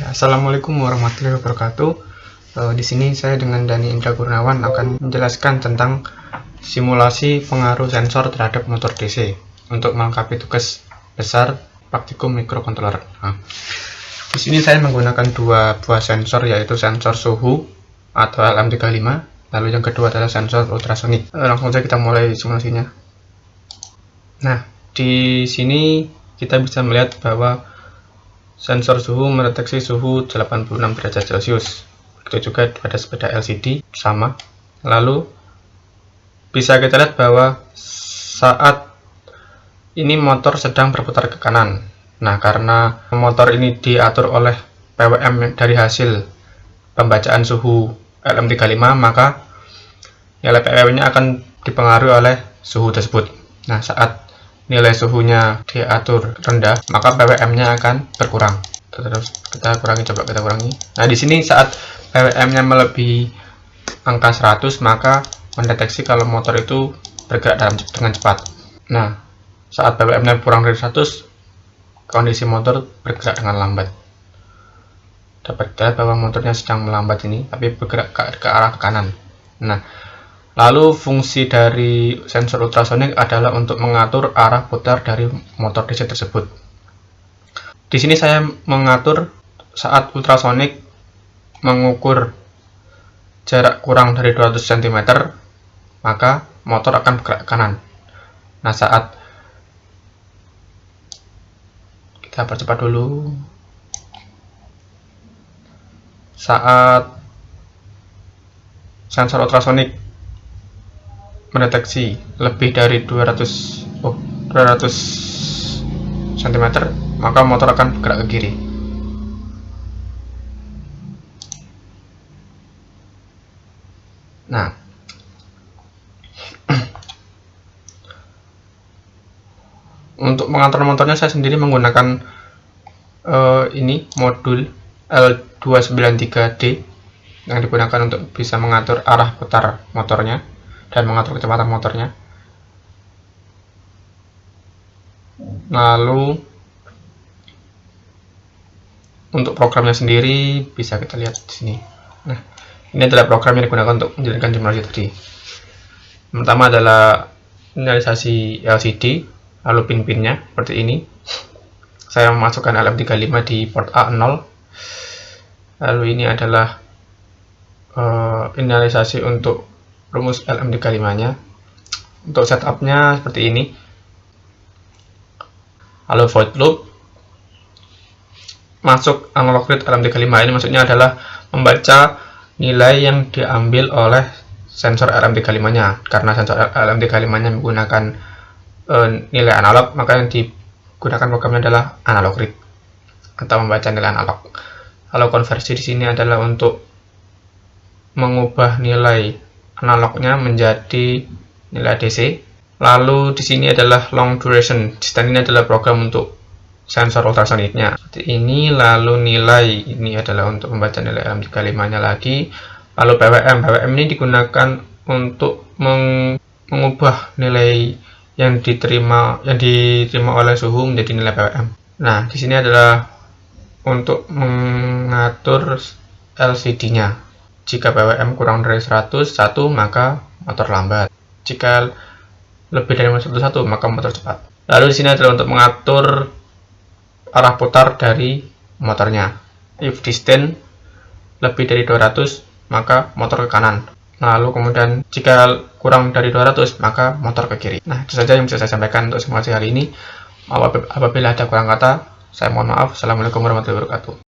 Ya, Assalamualaikum warahmatullahi wabarakatuh. Di sini saya dengan Dani Indra Kurniawan akan menjelaskan tentang simulasi pengaruh sensor terhadap motor DC untuk melengkapi tugas besar praktikum microcontroller. Di sini saya menggunakan dua buah sensor, yaitu sensor suhu atau LM35, lalu yang kedua adalah sensor ultrasonik. Langsung saja kita mulai simulasinya. Nah, di sini kita bisa melihat bahwa sensor suhu mendeteksi suhu 86 derajat Celcius. Begitu juga pada sepeda LCD sama. Lalu bisa kita lihat bahwa saat ini motor sedang berputar ke kanan. Nah, karena motor ini diatur oleh PWM dari hasil pembacaan suhu LM35, maka nilai PWM-nya akan dipengaruhi oleh suhu tersebut. Nah, saat nilai suhunya diatur rendah, maka PWM-nya akan berkurang. Terus kita kurangi. Nah, di sini saat PWM-nya melebihi angka 100, maka mendeteksi kalau motor itu bergerak dengan cepat. Nah, saat PWM-nya kurang dari 100, kondisi motor bergerak dengan lambat. Dapat dilihat bahwa motornya sedang melambat ini, tapi bergerak ke arah kanan. Nah, lalu fungsi dari sensor ultrasonik adalah untuk mengatur arah putar dari motor DC tersebut. Di sini saya mengatur saat ultrasonik mengukur jarak kurang dari 200 cm, maka motor akan bergerak ke kanan. Nah, saat kita percepat dulu. Saat sensor ultrasonik mendeteksi lebih dari 200 cm, maka motor akan bergerak ke kiri. Nah, untuk mengatur motornya saya sendiri menggunakan ini modul L293D yang digunakan untuk bisa mengatur arah putar motornya dan mengatur kecepatan motornya. Lalu untuk programnya sendiri bisa kita lihat di sini. Nah, ini adalah program yang digunakan untuk menjalankan simulasi tadi. Pertama adalah finalisasi LCD, lalu pin-pinnya seperti ini. Saya memasukkan LM35 di port A0. Lalu ini adalah finalisasi untuk rumus LM35-nya. Untuk setupnya seperti ini. Lalu void loop. Masuk analog read LM35 ini maksudnya adalah membaca nilai yang diambil oleh sensor LM35-nya. Karena sensor LM35-nya menggunakan nilai analog, maka yang digunakan programnya adalah analog read atau membaca nilai analog. Kalau konversi di sini adalah untuk mengubah nilai analognya menjadi nilai DC. Lalu di sini adalah long duration. Dan ini adalah program untuk sensor ultrasoniknya. Seperti ini. Lalu nilai ini adalah untuk membaca nilai LM35-nya lagi. Lalu PWM ini digunakan untuk mengubah nilai yang diterima oleh suhu menjadi nilai PWM. Nah, di sini adalah untuk mengatur LCD-nya. Jika PWM kurang dari 101, maka motor lambat. Jika lebih dari 101, maka motor cepat. Lalu di sini adalah untuk mengatur arah putar dari motornya. If distance lebih dari 200, maka motor ke kanan. Lalu kemudian jika kurang dari 200, maka motor ke kiri. Nah, itu saja yang bisa saya sampaikan untuk simulasi hari ini. Apabila ada kurang kata, saya mohon maaf. Assalamualaikum warahmatullahi wabarakatuh.